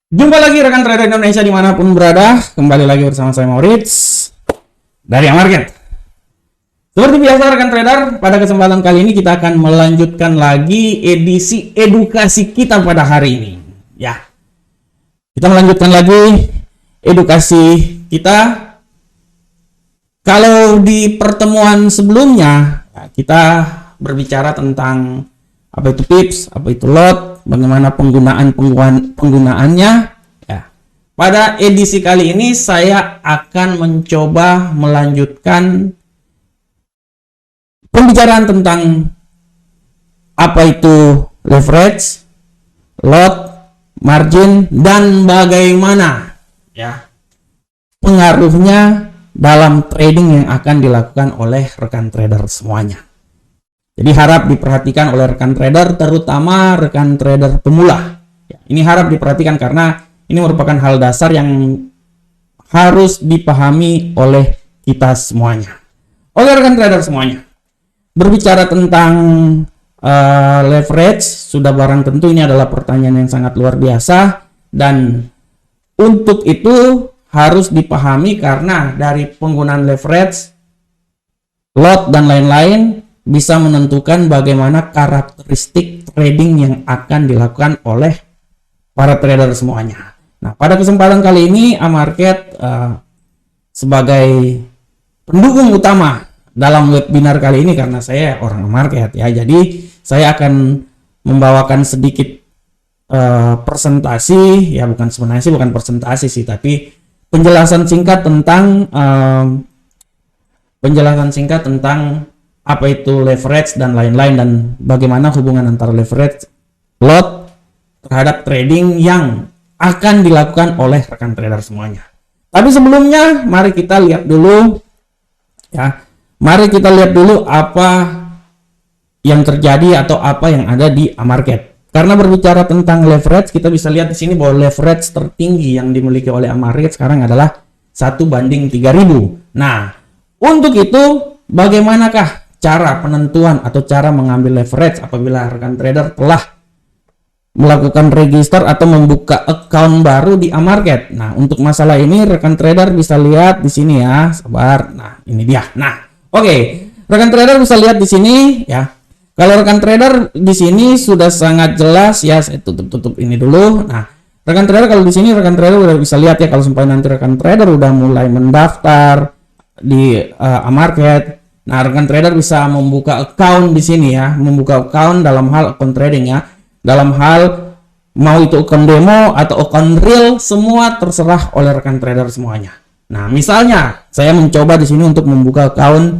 Jumpa lagi rekan trader Indonesia dimanapun berada. Kembali lagi bersama saya Maurits dari Amarket. Seperti biasa rekan trader, pada kesempatan kali ini kita akan melanjutkan lagi edisi edukasi kita pada hari ini. Ya, kita melanjutkan lagi edukasi kita. Kalau di pertemuan sebelumnya kita berbicara tentang apa itu pips, apa itu lot, bagaimana penggunaannya. Ya. Pada edisi kali ini saya akan mencoba melanjutkan pembicaraan tentang apa itu leverage, lot, margin, dan bagaimana pengaruhnya dalam trading yang akan dilakukan oleh rekan trader semuanya. Jadi harap diperhatikan oleh rekan trader, terutama rekan trader pemula. Ini harap diperhatikan karena ini merupakan hal dasar yang harus dipahami oleh kita semuanya. Oleh rekan trader semuanya, berbicara tentang leverage, sudah barang tentu ini adalah pertanyaan yang sangat luar biasa. Dan untuk itu harus dipahami karena dari penggunaan leverage, lot, dan lain-lain bisa menentukan bagaimana karakteristik trading yang akan dilakukan oleh para trader semuanya. Nah, pada kesempatan kali ini Amarket sebagai pendukung utama dalam webinar kali ini, karena saya orang Amarket ya, jadi saya akan membawakan sedikit presentasi, ya bukan sebenarnya sih bukan presentasi sih, tapi penjelasan singkat tentang apa itu leverage dan lain-lain, dan bagaimana hubungan antara leverage, lot terhadap trading yang akan dilakukan oleh rekan trader semuanya. Tapi sebelumnya mari kita lihat dulu apa yang terjadi atau apa yang ada di Amarket. Karena berbicara tentang leverage, kita bisa lihat di sini bahwa leverage tertinggi yang dimiliki oleh Amarket sekarang adalah 1:3000. Nah, untuk itu bagaimanakah cara penentuan atau cara mengambil leverage apabila rekan trader telah melakukan register atau membuka account baru di Amarket? Nah, untuk masalah ini rekan trader bisa lihat di sini ya. Sabar. Nah, ini dia. Nah, oke. Rekan trader bisa lihat di sini ya. Kalau rekan trader di sini sudah sangat jelas ya, saya tutup ini dulu. Nah, rekan trader kalau di sini rekan trader udah bisa lihat ya, kalau sampai nanti rekan trader udah mulai mendaftar di Amarket. Nah, rekan trader bisa membuka account di sini ya, membuka account dalam hal account trading ya. Dalam hal mau itu account demo atau account real, semua terserah oleh rekan trader semuanya. Nah, misalnya saya mencoba di sini untuk membuka account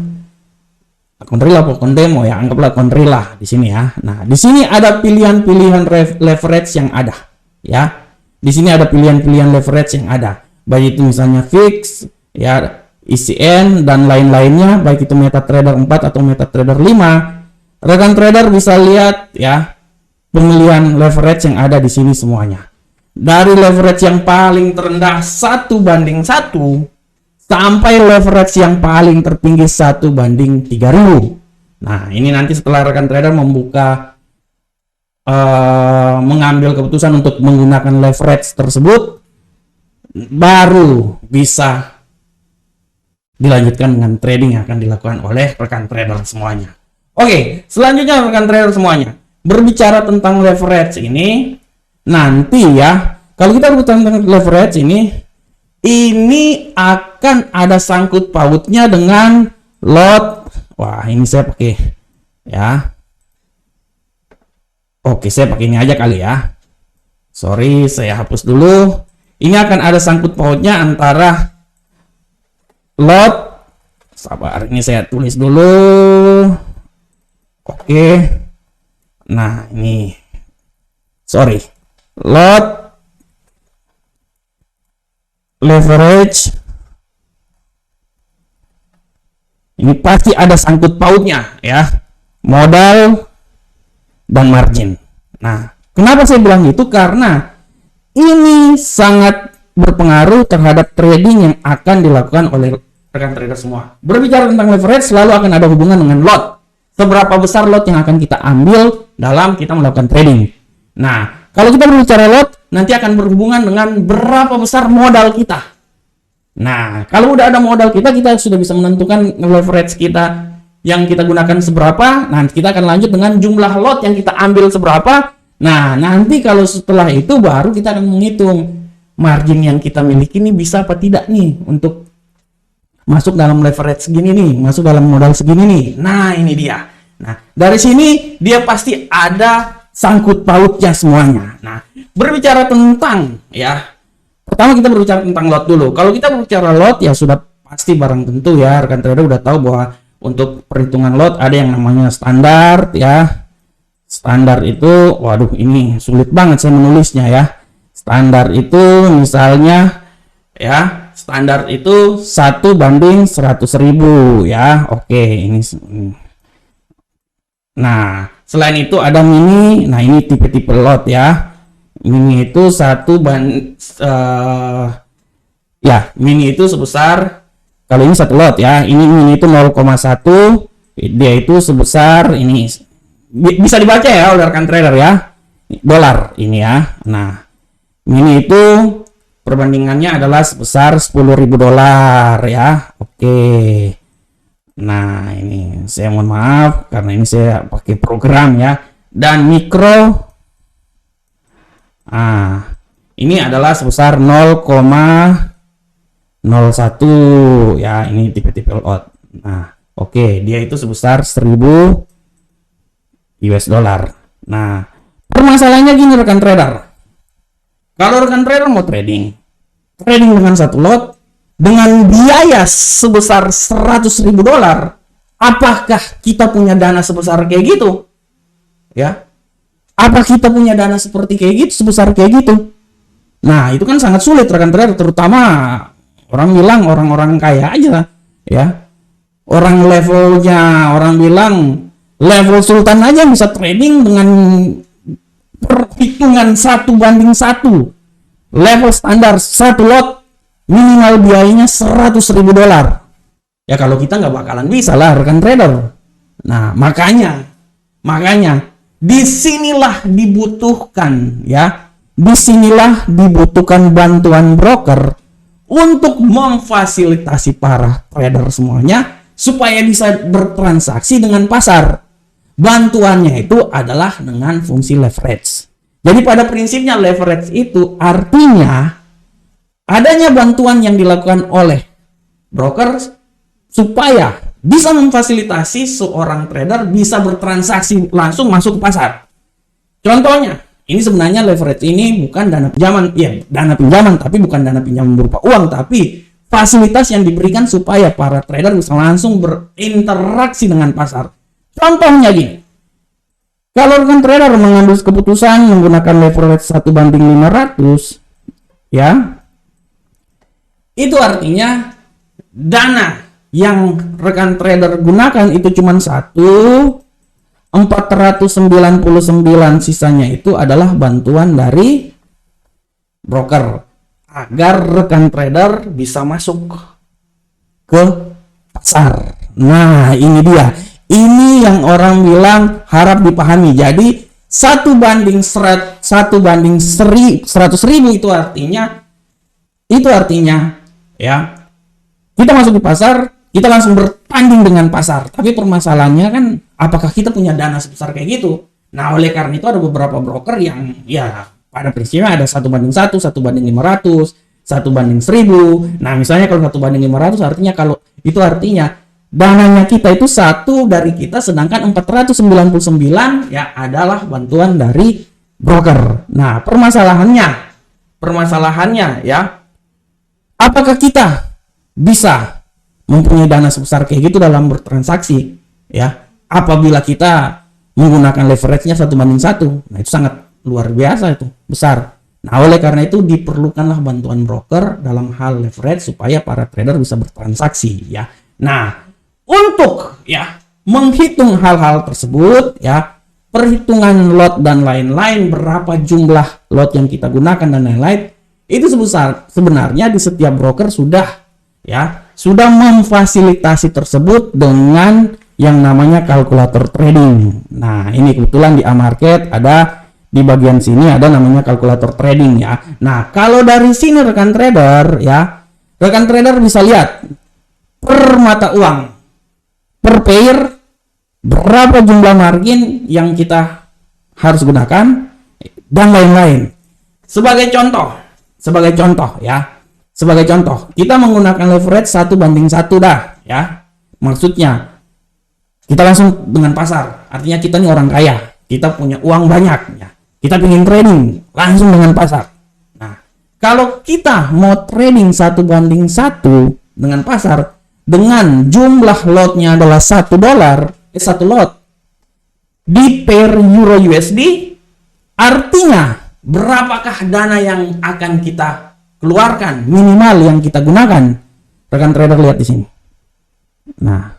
real atau account demo ya, anggaplah account real lah di sini ya. Nah, di sini ada pilihan-pilihan leverage yang ada ya. Di sini ada pilihan-pilihan leverage yang ada. Baik itu misalnya fix ya, ECN dan lain-lainnya, baik itu MetaTrader 4 atau MetaTrader 5. Rekan trader bisa lihat ya pemilihan leverage yang ada di sini semuanya. Dari leverage yang paling terendah 1:1 sampai leverage yang paling tertinggi 1:3000. Nah, ini nanti setelah rekan trader membuka mengambil keputusan untuk menggunakan leverage tersebut, baru bisa dilanjutkan dengan trading yang akan dilakukan oleh rekan trader semuanya. Oke, selanjutnya rekan trader semuanya, berbicara tentang leverage ini nanti ya, kalau kita berbicara tentang leverage ini akan ada sangkut pautnya dengan lot. Wah, ini saya pakai ya. Oke, saya pakai ini aja kali ya. Sorry, saya hapus dulu. Ini akan ada sangkut pautnya antara lot. Sabar, ini saya tulis dulu. Oke. Nah, ini. Sorry. Lot, leverage, ini pasti ada sangkut pautnya ya, modal dan margin. Nah, kenapa saya bilang itu? Karena ini sangat berpengaruh terhadap trading yang akan dilakukan oleh rekan trader semua. Berbicara tentang leverage selalu akan ada hubungan dengan lot. Seberapa besar lot yang akan kita ambil dalam kita melakukan trading. Nah, Kalau kita berbicara lot, nanti akan berhubungan dengan berapa besar modal kita. Nah, kalau udah ada modal kita sudah bisa menentukan leverage kita yang kita gunakan seberapa. Nah, kita akan lanjut dengan jumlah lot yang kita ambil seberapa. Nah, nanti kalau setelah itu baru kita akan menghitung margin yang kita miliki ini bisa apa tidak nih untuk masuk dalam leverage segini nih, masuk dalam modal segini nih. Nah, ini dia. Nah, dari sini dia pasti ada sangkut pautnya semuanya. Nah, berbicara tentang ya, pertama kita berbicara tentang lot dulu. Kalau kita berbicara lot ya sudah pasti barang tentu ya, rekan trader udah tahu bahwa untuk perhitungan lot ada yang namanya standar ya. Standar itu, waduh ini sulit banget saya menulisnya ya. Standar itu misalnya ya, standar itu 1/100.000 ya. Oke, ini. Nah, selain itu ada mini. Nah, ini tipe-tipe lot ya. Mini itu mini itu sebesar, kalau ini satu lot ya. Ini mini itu 0,1, dia itu sebesar ini. Bisa dibaca ya oleh rekan trader ya. Dolar ini ya. Nah, mini itu perbandingannya adalah sebesar $10.000 ya. Oke. Nah, ini saya mohon maaf karena ini saya pakai program ya. Dan mikro, ini adalah sebesar 0,01 ya. Ini tipe-tipe lot. Nah, oke, dia itu sebesar 1.000 US dollar. Nah, permasalahannya gini rekan trader. Kalau rekan trader mau trading dengan satu lot dengan biaya sebesar $100.000, apakah kita punya dana sebesar kayak gitu? Ya, apa kita punya dana seperti kayak gitu, sebesar kayak gitu? Nah, itu kan sangat sulit rekan trader, terutama orang bilang orang-orang kaya aja ya. Orang levelnya, orang bilang level sultan aja bisa trading dengan perhitungan 1/1. Level standar satu lot minimal biayanya $100.000. Ya kalau kita nggak bakalan bisa lah rekan trader. Nah, makanya disinilah dibutuhkan ya. Disinilah dibutuhkan bantuan broker untuk memfasilitasi para trader semuanya supaya bisa bertransaksi dengan pasar. Bantuannya itu adalah dengan fungsi leverage. Jadi pada prinsipnya leverage itu artinya adanya bantuan yang dilakukan oleh broker supaya bisa memfasilitasi seorang trader bisa bertransaksi langsung masuk ke pasar. Contohnya, ini sebenarnya leverage ini bukan dana pinjaman, ya dana pinjaman, tapi bukan dana pinjaman berupa uang, tapi fasilitas yang diberikan supaya para trader bisa langsung berinteraksi dengan pasar. Contohnya gini, kalau rekan trader mengambil keputusan menggunakan leverage 1/500, ya, itu artinya dana yang rekan trader gunakan itu cuma 499, sisanya itu adalah bantuan dari broker agar rekan trader bisa masuk ke pasar. Nah, ini dia. Ini yang orang bilang harap dipahami. Jadi 1/100.000 itu artinya ya, kita masuk di pasar, kita langsung bertanding dengan pasar. Tapi permasalahannya kan, apakah kita punya dana sebesar kayak gitu? Nah, oleh karena itu ada beberapa broker yang ya pada prinsipnya ada 1/1, 1/500, 1/1000. Nah, misalnya kalau 1/500 artinya dananya kita itu satu dari kita, sedangkan 499 ya adalah bantuan dari broker. Nah, permasalahannya ya, apakah kita bisa mempunyai dana sebesar kayak gitu dalam bertransaksi ya apabila kita menggunakan leverage-nya 1/1? Nah, itu sangat luar biasa, itu besar. Nah, oleh karena itu diperlukanlah bantuan broker dalam hal leverage supaya para trader bisa bertransaksi ya. Nah, untuk ya menghitung hal-hal tersebut ya, perhitungan lot dan lain-lain, berapa jumlah lot yang kita gunakan dan lain-lain, itu sebenarnya di setiap broker sudah memfasilitasi tersebut dengan yang namanya kalkulator trading. Nah, ini kebetulan di Amarket ada Di bagian sini ada namanya kalkulator trading ya. Nah, kalau dari sini rekan trader ya, rekan trader bisa lihat per mata uang, per pair, berapa jumlah margin yang kita harus gunakan, dan lain-lain. Sebagai contoh ya. Sebagai contoh, kita menggunakan leverage 1:1 dah ya. Maksudnya kita langsung dengan pasar. Artinya kita nih orang kaya, kita punya uang banyak ya. Kita ingin trading langsung dengan pasar. Nah, kalau kita mau trading 1:1 dengan pasar dengan jumlah lotnya adalah $1, satu lot di pair Euro USD, artinya berapakah dana yang akan kita keluarkan, minimal yang kita gunakan? Rekan trader lihat di sini. Nah,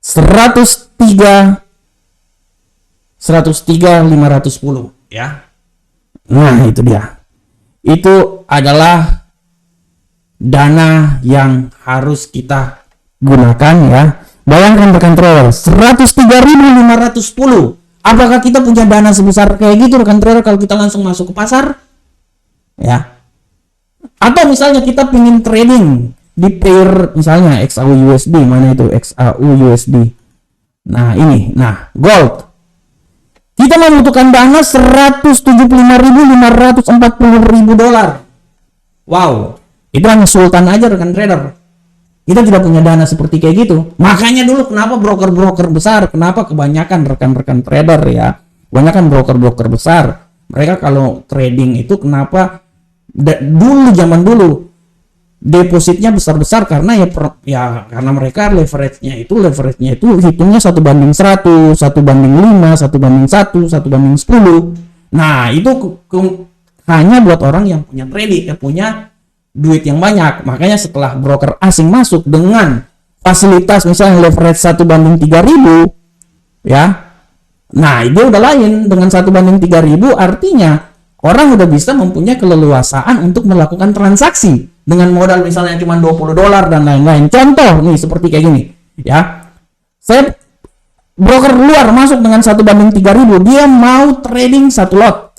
103.510 ya. Nah, itu dia. Itu adalah dana yang harus kita gunakan ya. Bayangkan rekan trader, 103.510. Apakah kita punya dana sebesar kayak gitu rekan trader kalau kita langsung masuk ke pasar? Ya. Atau misalnya kita ingin trading di pair misalnya XAU USD, mana itu XAU USD. Nah, ini. Nah, gold. Kita membutuhkan dana $175.540.000. Wow. Itu hanya sultan aja rekan trader. Kita tidak punya dana seperti kayak gitu. Makanya dulu kenapa broker-broker besar, kenapa kebanyakan rekan-rekan trader ya, kebanyakan broker-broker besar, mereka kalau trading itu kenapa dulu zaman dulu depositnya besar-besar karena karena mereka leverage-nya itu hitungnya 1:100, 1:5, 1:1, 1:10. Nah, itu hanya buat orang yang punya trading, yang punya duit yang banyak. Makanya setelah broker asing masuk dengan fasilitas misalnya leverage 1:3.000 ya, nah itu udah lain. Dengan 1:3.000 artinya orang udah bisa mempunyai keleluasaan untuk melakukan transaksi dengan modal misalnya cuma $20 dan lain-lain. Contoh nih seperti kayak gini ya, saya broker luar masuk dengan 1:3.000, dia mau trading satu lot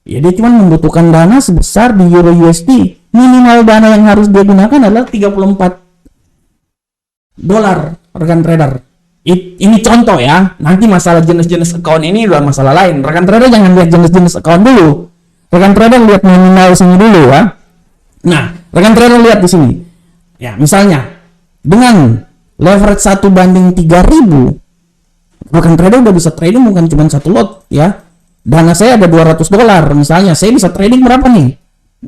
ya, dia cuma membutuhkan dana sebesar di Euro USD. Minimal dana yang harus dia gunakan adalah $34 rekan trader. Ini contoh ya. Nanti masalah jenis-jenis account ini udah masalah lain. Rekan trader jangan lihat jenis-jenis account dulu. Rekan trader lihat minimal sini dulu ya. Nah, rekan trader lihat di sini. Ya, misalnya dengan leverage 1:3.000, rekan trader udah bisa trading bukan cuma satu lot ya. Dana saya ada $200 misalnya, saya bisa trading berapa nih?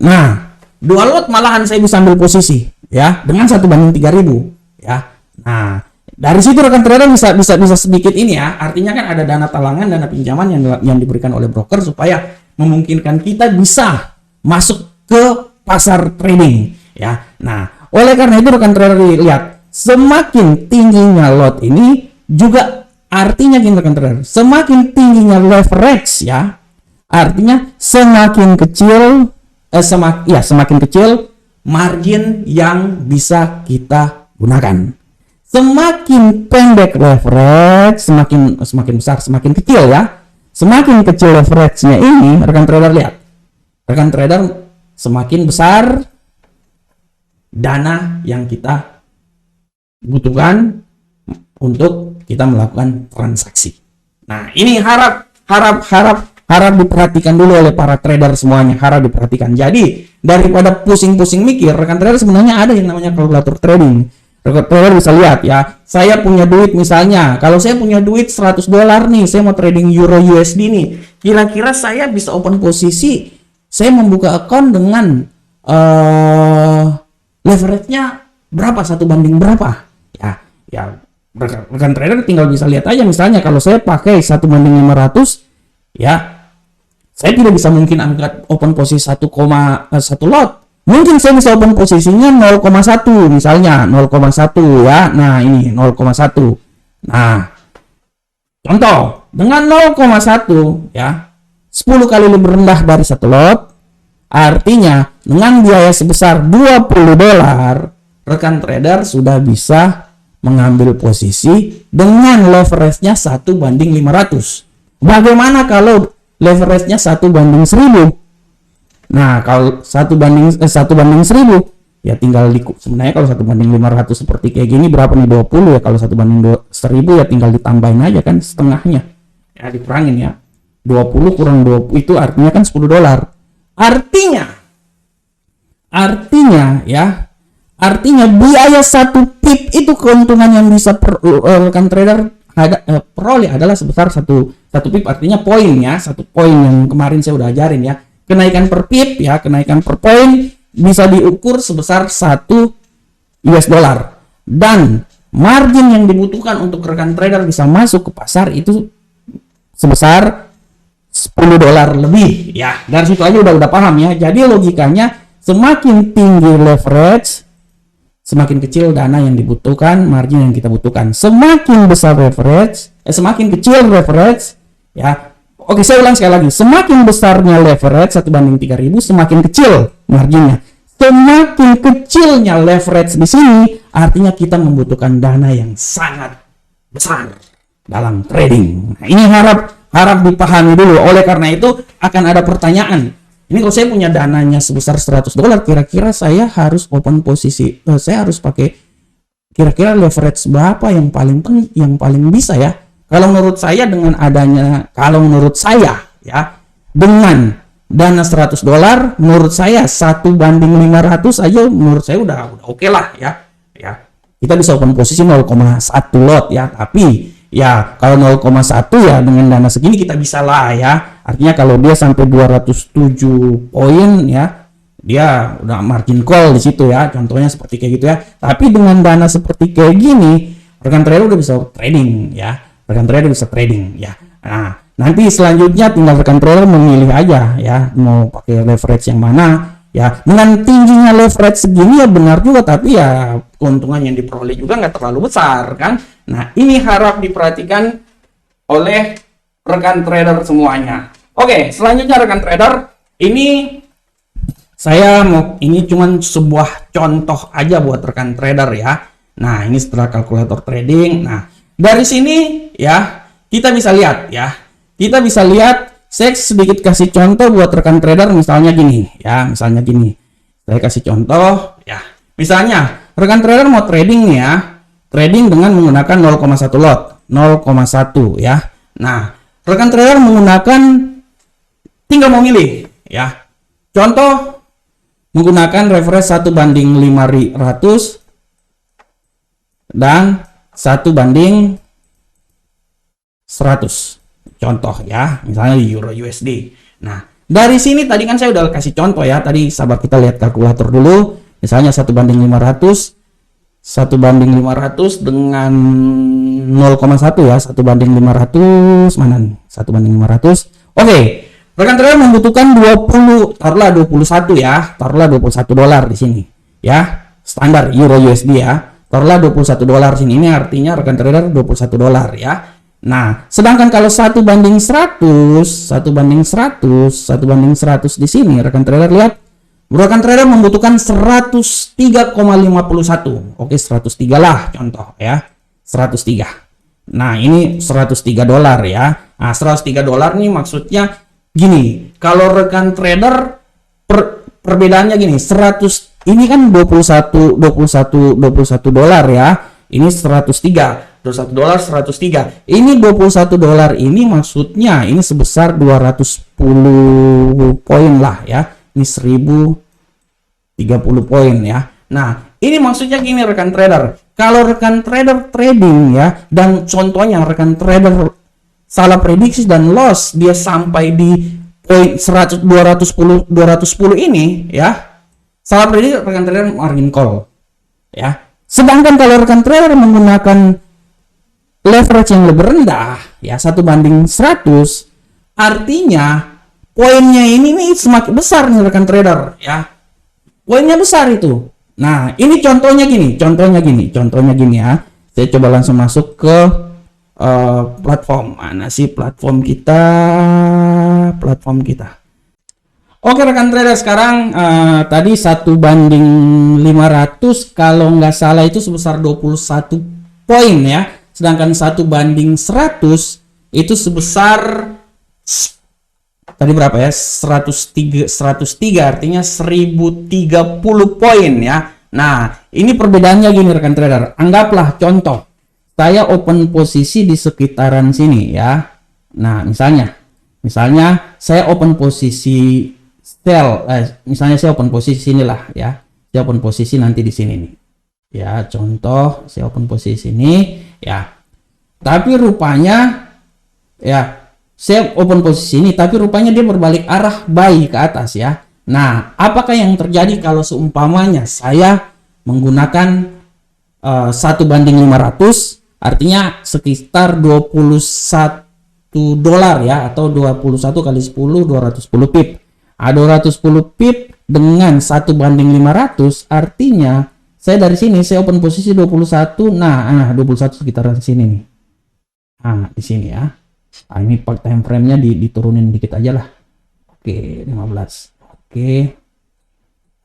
Nah, 2 lot malahan saya bisa ambil posisi ya dengan 1:3.000 ya. Nah, dari situ rekan trader bisa sedikit ini ya. Artinya kan ada dana talangan, dana pinjaman yang diberikan oleh broker supaya memungkinkan kita bisa masuk ke pasar trading ya. Nah, oleh karena itu rekan trader lihat, semakin tingginya lot ini juga artinya gini rekan trader, semakin tingginya leverage ya, artinya semakin kecil semakin kecil margin yang bisa kita gunakan. Semakin pendek leverage, semakin besar, semakin kecil ya. Semakin kecil leverage-nya ini, rekan trader lihat. Rekan trader semakin besar dana yang kita butuhkan untuk kita melakukan transaksi. Nah, ini harap diperhatikan dulu oleh para trader semuanya, harap diperhatikan. Jadi, daripada pusing-pusing mikir, rekan trader sebenarnya ada yang namanya kalkulator trading. Rekan trader bisa lihat ya, saya punya duit misalnya, kalau saya punya duit $100 nih, saya mau trading Euro USD nih, kira-kira saya bisa open posisi, saya membuka account dengan leverage-nya berapa, 1 banding berapa? Ya, rekan trader tinggal bisa lihat aja, misalnya kalau saya pakai 1:500, ya, saya tidak bisa mungkin angkat open posisi 1 lot. Mungkin saya bisa open posisinya 0,1 misalnya, 0,1 ya. Nah, ini 0,1. Nah, contoh, dengan 0,1 ya, 10 kali lebih rendah dari 1 lot, artinya dengan biaya sebesar $20, rekan trader sudah bisa mengambil posisi dengan leverage-nya 1:500. Bagaimana kalau leverage-nya 1/1000? Nah, kalau 1/1000 ya tinggal sebenarnya kalau 1/500 seperti kayak gini berapa nih, 20 ya. Kalau 1/1000 ya tinggal ditambahin aja kan setengahnya. Ya dikurangin ya. 20 kurang 20 itu artinya kan $10. Artinya biaya 1 pip itu keuntungan yang bisa rekan trader peroleh adalah sebesar 1 pip, artinya poin ya, 1 poin yang kemarin saya udah ajarin ya. Kenaikan per pip ya, kenaikan per poin bisa diukur sebesar 1 US dollar. Dan margin yang dibutuhkan untuk rekan trader bisa masuk ke pasar itu sebesar $10 lebih ya. Dari situ aja udah paham ya. Jadi logikanya semakin tinggi leverage, semakin kecil dana yang dibutuhkan, margin yang kita butuhkan. Semakin besar leverage, semakin kecil leverage ya. Oke, saya ulang sekali lagi. Semakin besarnya leverage 1/3000, semakin kecil marginnya. Semakin kecilnya leverage di sini, artinya kita membutuhkan dana yang sangat besar dalam trading. Nah, ini harap dipahami dulu. Oleh karena itu akan ada pertanyaan. Ini kalau saya punya dananya sebesar $100, kira-kira saya harus open posisi. Saya harus pakai kira-kira leverage berapa yang paling bisa ya? Kalau menurut saya dengan dengan dana $100, menurut saya 1/500 aja menurut saya udah oke lah ya. Ya. Kita bisa open posisi 0,1 lot ya, tapi ya kalau 0,1 ya dengan dana segini kita bisa lah ya. Artinya kalau dia sampai 207 poin ya, dia udah margin call di situ ya. Contohnya seperti kayak gitu ya. Tapi dengan dana seperti kayak gini, rekan trader udah bisa trading ya. Nah, nanti selanjutnya tinggal rekan trader memilih aja ya, mau pakai leverage yang mana ya. Dengan tingginya leverage segini ya benar juga, tapi ya keuntungan yang diperoleh juga nggak terlalu besar kan. Nah, ini harap diperhatikan oleh rekan trader semuanya. Oke, selanjutnya rekan trader, ini cuman sebuah contoh aja buat rekan trader ya. Nah, ini setelah kalkulator trading. Nah, dari sini ya kita bisa lihat ya. Saya sedikit kasih contoh buat rekan trader, misalnya gini ya. Saya kasih contoh ya. Misalnya rekan trader mau trading nih ya. Trading dengan menggunakan 0,1 lot, 0,1 ya. Nah, rekan trader tinggal mau milih ya. Contoh menggunakan reference 1/500 dan 1/100. Contoh ya, misalnya di Euro USD. Nah, dari sini tadi kan saya udah kasih contoh ya. Tadi sahabat kita lihat kalkulator dulu. Misalnya 1/500 dengan 0,1 ya. 1/500 mana nih? 1/500. Oke. Rekan trader membutuhkan 21 ya. Taruhlah $21 di sini. Ya, standar Euro USD ya. Taruhlah $21 sini. Ini artinya rekan trader $21 ya. Nah, sedangkan kalau 1/100 di sini rekan trader lihat, rekan trader membutuhkan 103,51. Oke, 103 lah contoh ya. 103. Nah, ini $103 ya. Nah, $103 nih maksudnya gini, kalau rekan trader perbedaannya gini, ini kan $21 ya. Ini $103. Ini $21 ini maksudnya ini sebesar 210 poin lah ya. Ini 1030 poin ya. Nah, ini maksudnya gini rekan trader. Kalau rekan trader trading ya, dan contohnya rekan trader salah prediksi dan loss dia sampai di poin 210 ini ya. Salah prediksi rekan trader margin call ya. Sedangkan kalau rekan trader menggunakan leverage yang lebih rendah ya 1/100, artinya poinnya ini nih semakin besar nih rekan trader ya. Poinnya besar itu. Nah, ini contohnya gini ya. Saya coba langsung masuk ke platform. Mana sih platform kita? Oke rekan trader, sekarang tadi 1/500 kalau nggak salah itu sebesar 21 poin ya. Sedangkan 1/100 itu sebesar tadi berapa ya? 103 artinya 1030 poin ya. Nah, ini perbedaannya gini rekan trader. Anggaplah contoh saya open posisi di sekitaran sini ya. Nah, misalnya saya open posisi sell, misalnya saya open posisi sinilah ya. Saya open posisi nanti di sini nih. Ya, contoh saya open posisi sini ya. Tapi rupanya ya, saya open posisi ini tapi rupanya dia berbalik arah buy ke atas ya. Nah, apakah yang terjadi kalau seumpamanya saya menggunakan 1:500, artinya sekitar 21 dolar ya, atau 21 kali 10, 210 pip. 210 pip dengan 1:500, artinya saya dari sini saya open posisi 21. Nah, 21 sekitaran sini nih. Nah, di sini ya. Nah, ini time frame-nya diturunin dikit aja lah. Oke, 15.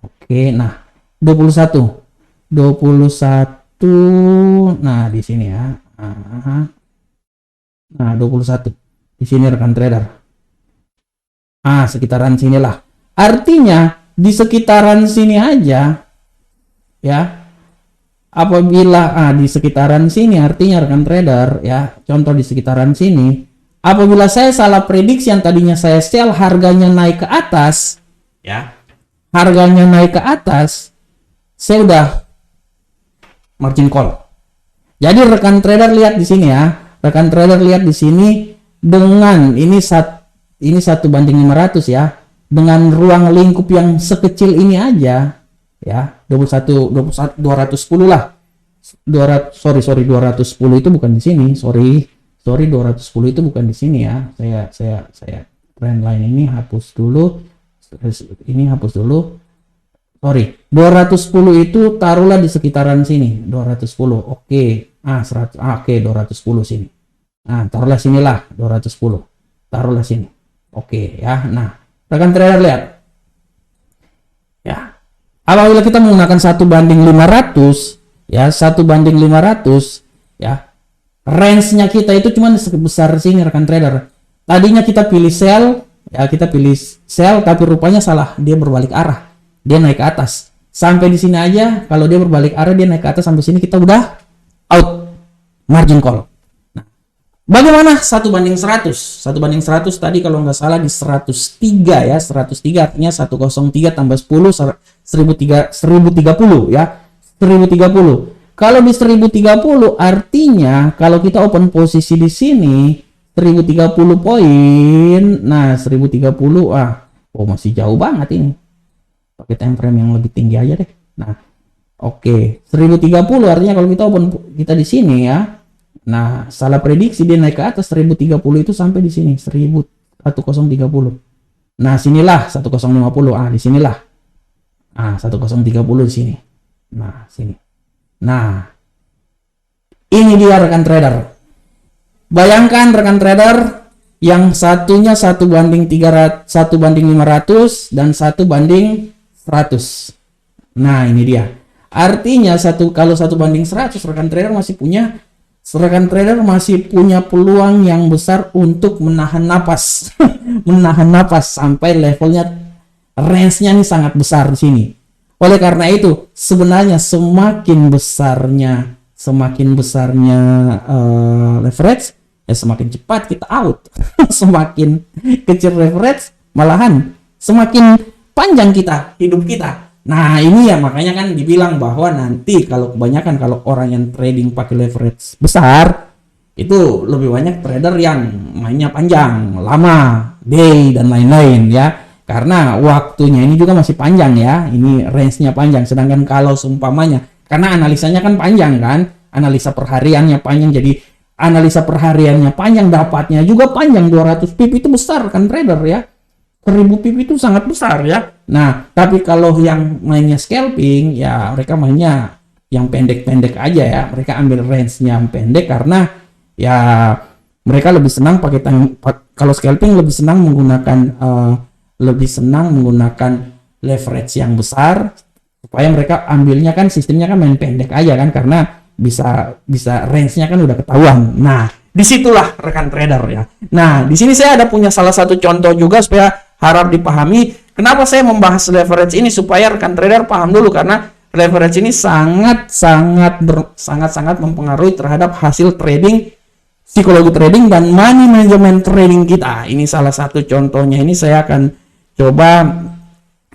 Oke, nah 21. Nah di sini ya. Nah 21 di sini rekan trader. Sekitaran sinilah. Artinya di sekitaran sini aja ya. Apabila di sekitaran sini, artinya rekan trader ya, contoh di sekitaran sini, apabila saya salah prediksi yang tadinya saya sell harganya naik ke atas ya, harganya naik ke atas, saya udah margin call. Jadi rekan trader lihat di sini ya, rekan trader lihat di sini dengan ini 1:500 ya, dengan ruang lingkup yang sekecil ini aja ya, 210 lah. 210 itu bukan di sini, sorry 210 itu bukan di sini ya. Saya trendline ini hapus dulu. Ini hapus dulu. Sorry, 210 itu taruhlah di sekitaran sini, 210. Oke. 100. Oke, 210 sini. Taruhlah sinilah 210. Taruhlah sini. Oke ya. Nah, rekan trader lihat. Ya. Apabila kita menggunakan 1:500 ya, 1:500 ya. Range-nya kita itu cuma sebesar sini rekan trader. Tadinya kita pilih sell ya, tapi rupanya salah, dia berbalik arah, dia naik ke atas. Sampai di sini aja, kalau dia berbalik arah dia naik ke atas sampai sini kita udah out, margin call. Nah, bagaimana 1:100? 1:100 tadi kalau nggak salah di 103 ya, 103 artinya 103 tambah 10 1030 ya, 1030. Kalau di 1030 artinya kalau kita open posisi di sini 1030 poin. Nah, 1030 masih jauh banget ini. Pakai time frame yang lebih tinggi aja deh. Nah, oke. 1030 artinya kalau kita open kita di sini ya. Nah, salah prediksi dia naik ke atas 1030 itu sampai di sini 1030. Nah, sinilah 1050. Di sinilah. 1030 di sini. Nah, sini. Nah, ini dia rekan trader. Bayangkan rekan trader, yang satunya 1:500 dan 1:100. Nah, ini dia. Artinya kalau 1:100 rekan trader masih punya peluang yang besar untuk menahan napas. Menahan napas sampai levelnya, range-nya ini sangat besar di sini. Oleh karena itu, sebenarnya semakin besarnya leverage, semakin cepat kita out. Semakin kecil leverage, malahan semakin panjang hidup kita. Nah, ini ya makanya kan dibilang bahwa nanti kalau orang yang trading pakai leverage besar, itu lebih banyak trader yang mainnya panjang, lama, day dan lain-lain ya. Karena waktunya ini juga masih panjang ya, ini range-nya panjang. Sedangkan kalau seumpamanya, karena analisanya kan panjang kan, analisa perhariannya panjang, jadi analisa perhariannya panjang, dapatnya juga panjang. 200 pip itu besar kan trader ya, 1000 pip itu sangat besar ya. Nah, tapi kalau yang mainnya scalping ya, mereka mainnya yang pendek-pendek aja ya, mereka ambil range-nya yang pendek karena ya mereka lebih senang kalau scalping lebih senang menggunakan leverage yang besar, supaya mereka sistemnya kan main pendek aja kan, karena bisa range-nya kan udah ketahuan. Nah, Disitulah rekan trader ya. Nah, di sini saya ada punya salah satu contoh juga supaya harap dipahami. Kenapa saya membahas leverage ini supaya rekan trader paham dulu, karena leverage ini sangat mempengaruhi terhadap hasil trading, psikologi trading dan money management trading kita. Ini salah satu contohnya. Ini saya akan coba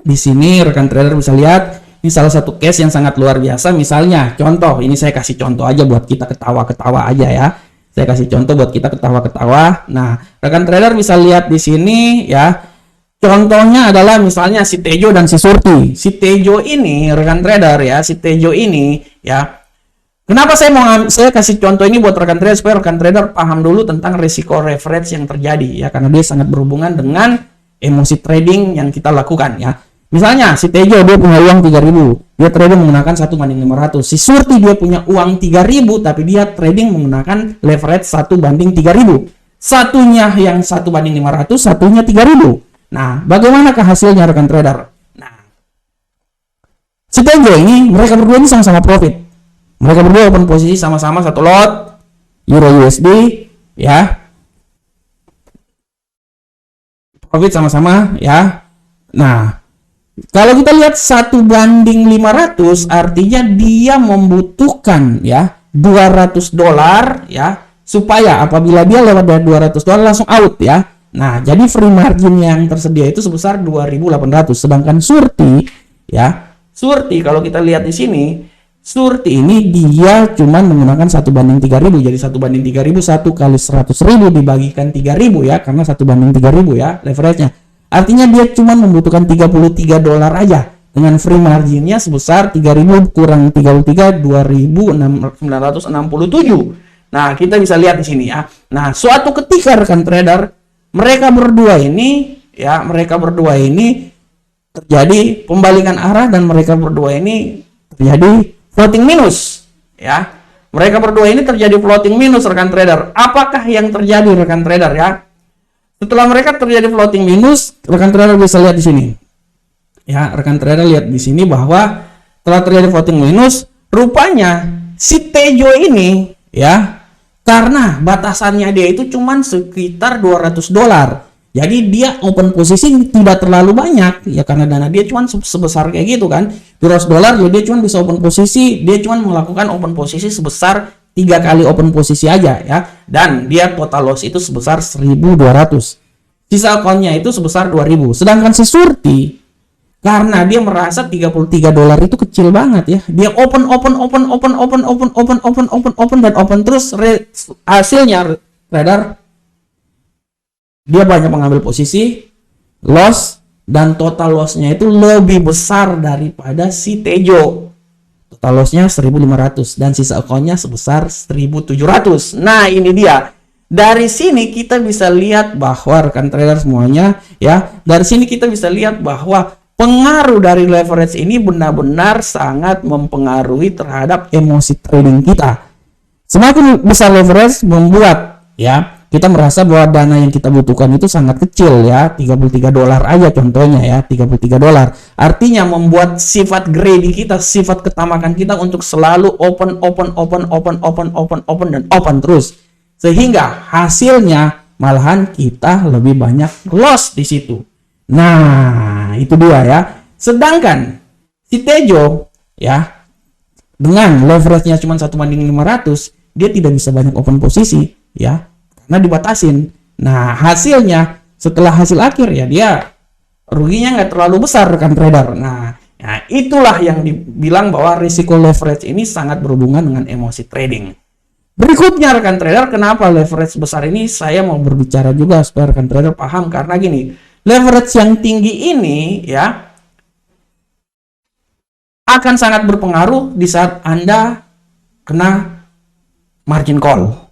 di sini rekan trader bisa lihat. Ini salah satu case yang sangat luar biasa. Misalnya contoh, ini saya kasih contoh aja buat kita ketawa-ketawa aja ya. Saya kasih contoh buat kita ketawa-ketawa. Nah, rekan trader bisa lihat di sini ya. Contohnya adalah misalnya si Tejo dan si Surti. Si Tejo ini, rekan trader ya, si Tejo ini ya. Kenapa saya kasih contoh ini buat rekan trader supaya rekan trader paham dulu tentang risiko leverage yang terjadi ya, karena dia sangat berhubungan dengan emosi trading yang kita lakukan ya. Misalnya si Tejo dia punya uang 3.000, dia trading menggunakan 1/500. Si Surti dia punya uang 3.000 tapi dia trading menggunakan leverage 1/3.000. Satunya yang 1/500, satunya 3.000. Nah, bagaimanakah hasilnya rekan trader? Nah, si Tejo ini mereka berdua ini sama-sama profit. Mereka berdua open posisi sama-sama satu lot Euro USD ya. Profit sama-sama ya. Nah, kalau kita lihat 1/500 artinya dia membutuhkan ya $200 ya supaya apabila dia lewat dari $200 langsung out ya. Nah, jadi free margin yang tersedia itu sebesar 2.800. Sedangkan Surti ya, Surti kalau kita lihat di sini, Surti ini dia cuma menggunakan 1/3000. Jadi 1/3000 1 kali 100.000 dibagikan 3.000 ya, karena 1/3000 ya leverage-nya. Artinya dia cuma membutuhkan $33 aja dengan free marginnya sebesar 3.000 kurang 33 2.967. Nah, kita bisa lihat di sini ya. Nah, suatu ketika rekan trader mereka berdua ini terjadi pembalikan arah dan mereka berdua ini terjadi floating minus ya. Mereka berdua ini terjadi floating minus rekan trader. Apakah yang terjadi rekan trader ya? Setelah mereka terjadi floating minus, rekan trader bisa lihat di sini. Ya, rekan trader lihat di sini bahwa setelah terjadi floating minus, rupanya si Tejo ini ya, karena batasannya dia itu cuma sekitar $200. Jadi dia open posisi tidak terlalu banyak ya, karena dana dia cuma sebesar kayak gitu kan. $200 jadi dia cuma bisa open posisi, dia cuma melakukan open posisi sebesar 3 kali open posisi aja ya, dan dia total loss itu sebesar 1.200. Sisa account-nya itu sebesar 2.000. Sedangkan si Surti karena dia merasa $33 itu kecil banget ya, dia open dan open terus, hasilnya trader dia banyak mengambil posisi, loss, dan total loss-nya itu lebih besar daripada si Tejo. Total loss-nya 1.500 dan sisa account-nya sebesar 1.700. Nah, ini dia. Dari sini kita bisa lihat bahwa rekan trader semuanya ya, dari sini kita bisa lihat bahwa pengaruh dari leverage ini benar-benar sangat mempengaruhi terhadap emosi trading kita. Semakin besar leverage membuat ya kita merasa bahwa dana yang kita butuhkan itu sangat kecil ya, $33 aja contohnya ya, $33. Artinya membuat sifat greedy kita, sifat ketamakan kita untuk selalu open dan open terus. Sehingga hasilnya malahan kita lebih banyak loss di situ. Nah, itu dia ya. Sedangkan si Tejo ya dengan leverage-nya cuma 1/500, dia tidak bisa banyak open posisi ya. Nah, dibatasin. Nah, hasilnya setelah hasil akhir ya dia ruginya nggak terlalu besar rekan trader. Nah, itulah yang dibilang bahwa risiko leverage ini sangat berhubungan dengan emosi trading. Berikutnya rekan trader, kenapa leverage besar ini saya mau berbicara juga supaya rekan trader paham, karena gini, leverage yang tinggi ini ya akan sangat berpengaruh di saat Anda kena margin call.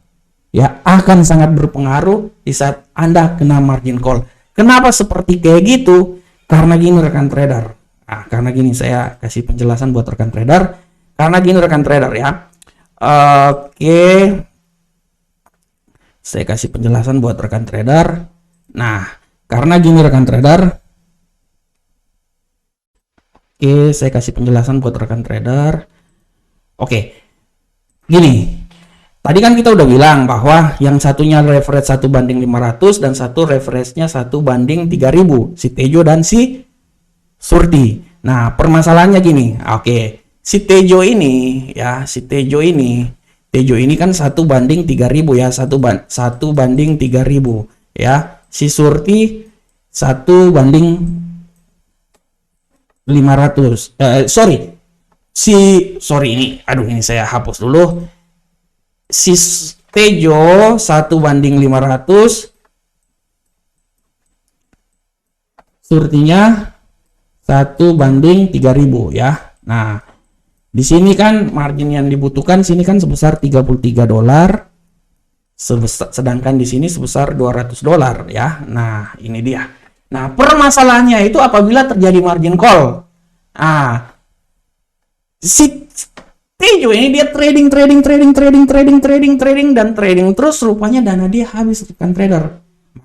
Ya, akan sangat berpengaruh di saat Anda kena margin call. Kenapa seperti kayak gitu? Karena gini rekan trader. Nah, karena gini saya kasih penjelasan buat rekan trader. Karena gini rekan trader ya. Oke. Saya kasih penjelasan buat rekan trader. Nah, karena gini rekan trader. Oke, saya kasih penjelasan buat rekan trader. Oke. Gini. Tadi kan kita udah bilang bahwa yang satunya leverage 1:500 dan satu leverage-nya 1:3000, si Tejo dan si Surti. Nah, permasalahannya gini. Oke, si Tejo ini ya, Tejo ini kan 1:3000 ya, 1:3000 ya. Si Surti 1:500. Sorry ini saya hapus dulu. Si Tejo 1:500, Surtinya 1:3000 ya. Nah, di sini kan margin yang dibutuhkan sini kan sebesar $33, sedangkan di sini sebesar $200 ya. Nah, ini dia. Nah, permasalahannya itu apabila terjadi margin call. Si Tejo ini dia trading dan trading terus, rupanya dana dia habis, rekan trader.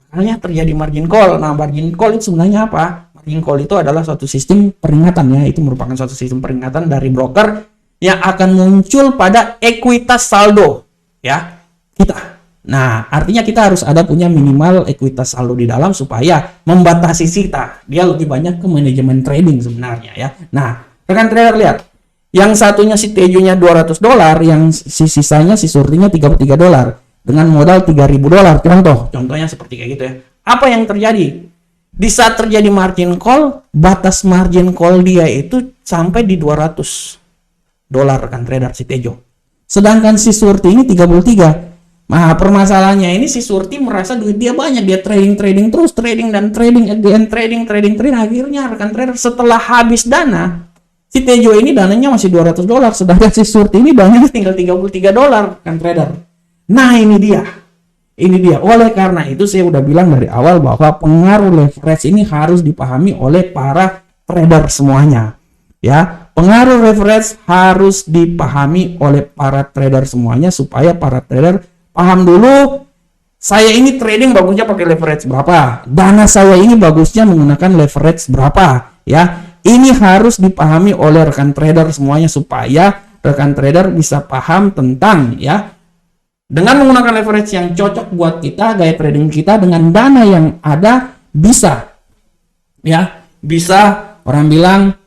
Makanya terjadi margin call. Nah, margin call itu sebenarnya apa? Margin call itu adalah suatu sistem peringatan ya. Itu merupakan suatu sistem peringatan dari broker yang akan muncul pada ekuitas saldo ya kita. Nah, artinya kita harus ada punya minimal ekuitas saldo di dalam supaya membatasi kita. Dia lebih banyak ke manajemen trading sebenarnya ya. Nah, rekan trader lihat. Yang satunya si Tejonya $200, yang sisanya si Surtinya $33 dengan modal $3000. Contohnya seperti kayak gitu ya. Apa yang terjadi? Di saat terjadi margin call, batas margin call dia itu sampai di $200 rekan trader si Tejo. Sedangkan si Surti ini 33. Nah, permasalahannya ini si Surti merasa duit dia banyak, dia trading terus, trading, akhirnya rekan trader setelah habis dana, si Tejo ini dananya masih $200, sedangkan si Surti ini dananya tinggal $33 kan trader. Nah, ini dia. Oleh karena itu saya udah bilang dari awal bahwa pengaruh leverage ini harus dipahami oleh para trader semuanya. Ya, pengaruh leverage harus dipahami oleh para trader semuanya supaya para trader paham dulu, saya ini trading bagusnya pakai leverage berapa? Dana saya ini bagusnya menggunakan leverage berapa? Ya, ini harus dipahami oleh rekan trader semuanya supaya rekan trader bisa paham tentang ya, dengan menggunakan leverage yang cocok buat kita, gaya trading kita dengan dana yang ada bisa orang bilang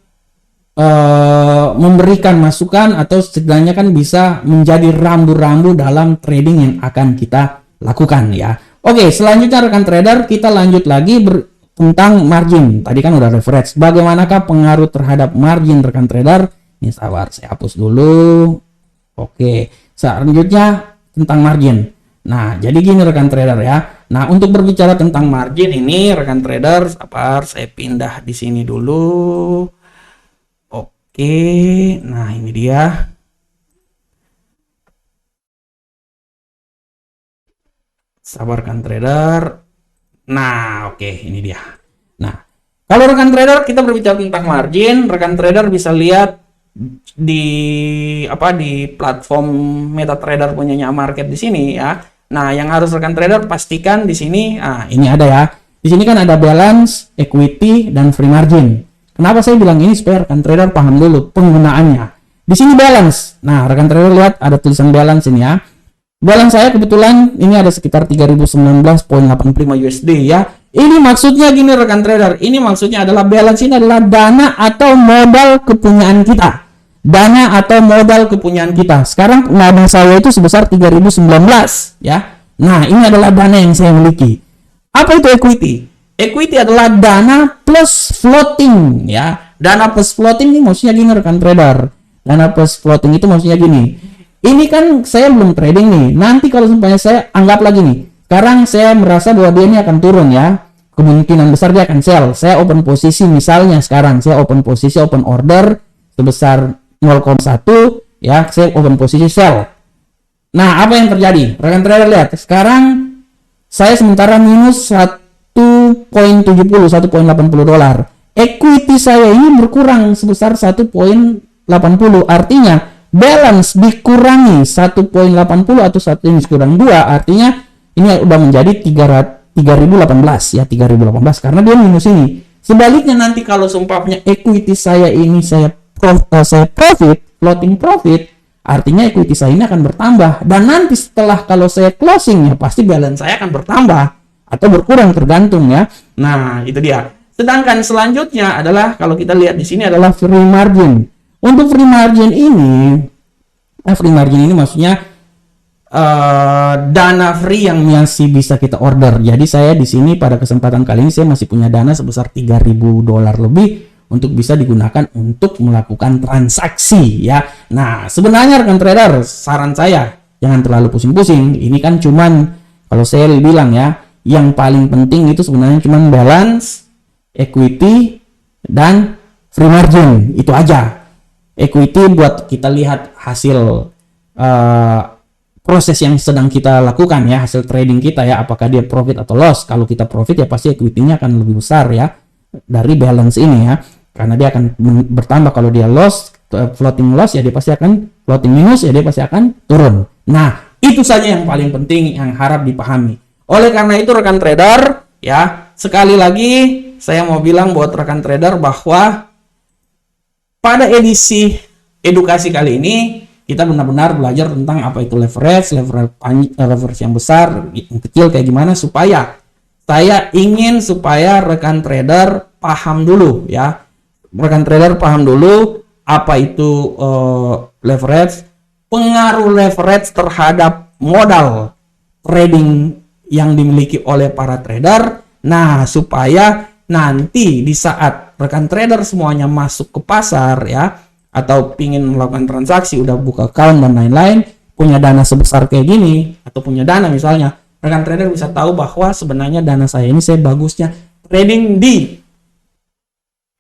memberikan masukan atau setidaknya kan bisa menjadi rambu-rambu dalam trading yang akan kita lakukan ya. Oke, selanjutnya rekan trader kita lanjut lagi tentang margin. Tadi kan udah leverage. Bagaimanakah pengaruh terhadap margin rekan trader? Ini sabar, saya hapus dulu. Oke, selanjutnya tentang margin. Nah, jadi gini rekan trader ya. Nah, untuk berbicara tentang margin ini rekan trader, sabar, saya pindah di sini dulu. Oke, nah ini dia. Sabar rekan trader. Nah, oke, ini dia. Nah, kalau rekan trader kita berbicara tentang margin, rekan trader bisa lihat di platform MetaTrader punyanya Market di sini ya. Nah, yang harus rekan trader pastikan di sini, ini ada ya. Di sini kan ada balance, equity, dan free margin. Kenapa saya bilang ini supaya rekan trader paham dulu penggunaannya. Di sini balance. Nah, rekan trader lihat ada tulisan balance ini ya. Balance saya kebetulan ini ada sekitar 3019,85 USD ya. Ini maksudnya gini rekan trader. Ini maksudnya adalah balance ini adalah dana atau modal kepunyaan kita. Dana atau modal kepunyaan kita. Sekarang dana saya itu sebesar 3019 ya. Nah, ini adalah dana yang saya miliki. Apa itu equity? Equity adalah dana plus floating ya. Dana plus floating ini maksudnya gini rekan trader. Dana plus floating itu maksudnya gini. Ini kan saya belum trading nih. Nanti kalau sumpahnya saya anggap lagi nih. Sekarang saya merasa bahwa dia ini akan turun ya. Kemungkinan besar dia akan sell. Saya open posisi misalnya sekarang saya open posisi open order sebesar 0,1 ya, saya open posisi sell. Nah, apa yang terjadi? Rekan trader lihat. Sekarang saya sementara minus 1.80 $1.80. Equity saya ini berkurang sebesar 1.80. Artinya balance dikurangi 1.80 atau 1 yang kurang 2, artinya ini udah menjadi 3018 ya, 3018 karena dia minus ini. Sebaliknya nanti kalau sumpahnya equity saya ini saya profit, floating profit, artinya equity saya ini akan bertambah. Dan nanti setelah kalau saya closing, ya pasti balance saya akan bertambah atau berkurang tergantung ya. Nah, itu dia. Sedangkan selanjutnya adalah kalau kita lihat di sini adalah free margin. Untuk free margin ini maksudnya dana free yang masih bisa kita order. Jadi saya di sini pada kesempatan kali ini saya masih punya dana sebesar $3.000 lebih untuk bisa digunakan untuk melakukan transaksi ya. Nah, sebenarnya rekan trader, saran saya jangan terlalu pusing-pusing. Ini kan cuman kalau saya bilang ya, yang paling penting itu sebenarnya cuman balance, equity, dan free margin. Itu aja. Equity buat kita lihat hasil proses yang sedang kita lakukan ya, hasil trading kita ya, apakah dia profit atau loss. Kalau kita profit ya pasti equity-nya akan lebih besar ya dari balance ini ya, karena dia akan bertambah. Kalau dia loss, floating loss ya dia pasti akan, floating minus ya dia pasti akan turun. Nah, itu saja yang paling penting yang harap dipahami. Oleh karena itu rekan trader ya, sekali lagi saya mau bilang buat rekan trader bahwa pada edisi edukasi kali ini kita benar-benar belajar tentang apa itu leverage yang besar, yang kecil kayak gimana, supaya saya ingin supaya rekan trader paham dulu ya. Rekan trader paham dulu apa itu leverage, pengaruh leverage terhadap modal trading yang dimiliki oleh para trader. Nah, supaya nanti di saat rekan trader semuanya masuk ke pasar ya, atau pingin melakukan transaksi, udah buka account dan lain-lain, punya dana sebesar kayak gini, atau punya dana misalnya, rekan trader bisa tahu bahwa sebenarnya dana saya ini saya bagusnya trading di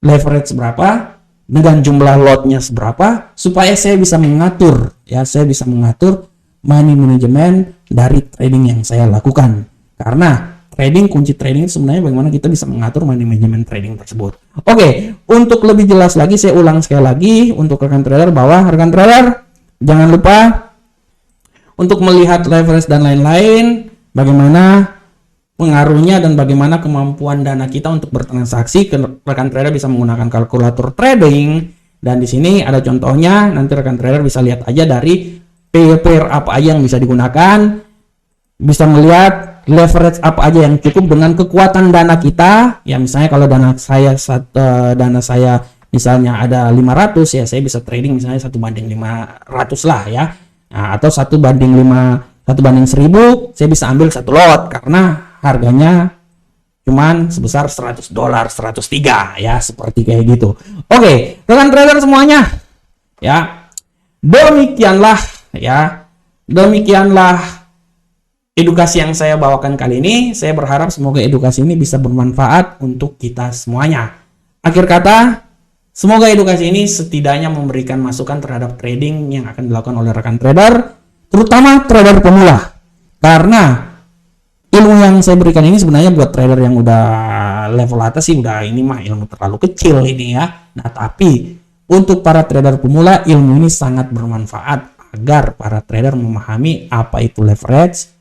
leverage berapa dengan jumlah lotnya seberapa, supaya saya bisa mengatur ya, saya bisa mengatur money management dari trading yang saya lakukan. Karena trading, kunci trading sebenarnya bagaimana kita bisa mengatur money management trading tersebut. Oke, untuk lebih jelas lagi saya ulang sekali lagi untuk rekan trader bahwa rekan trader jangan lupa untuk melihat leverage dan lain-lain, bagaimana pengaruhnya dan bagaimana kemampuan dana kita untuk bertransaksi. Rekan trader bisa menggunakan kalkulator trading, dan di sini ada contohnya. Nanti rekan trader bisa lihat aja dari pair apa aja yang bisa digunakan, bisa melihat leverage apa aja yang cukup dengan kekuatan dana kita. Ya misalnya kalau dana saya misalnya ada 500 ya, saya bisa trading misalnya 1:500 lah ya. Nah, atau 1:1000 saya bisa ambil satu lot karena harganya cuman sebesar $100, 103 ya, seperti kayak gitu. Oke, rekan trader semuanya ya, demikianlah edukasi yang saya bawakan kali ini. Saya berharap semoga edukasi ini bisa bermanfaat untuk kita semuanya. Akhir kata, semoga edukasi ini setidaknya memberikan masukan terhadap trading yang akan dilakukan oleh rekan trader, terutama trader pemula. Karena ilmu yang saya berikan ini sebenarnya buat trader yang udah level atas sih udah ini mah ilmu terlalu kecil ini ya. Nah, tapi untuk para trader pemula ilmu ini sangat bermanfaat agar para trader memahami apa itu leverage,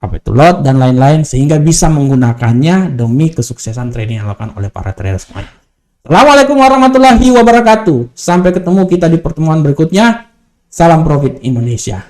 apa itu lot dan lain-lain, sehingga bisa menggunakannya demi kesuksesan trading yang dilakukan oleh para trader semuanya. Assalamualaikum warahmatullahi wabarakatuh. Sampai ketemu kita di pertemuan berikutnya. Salam profit Indonesia.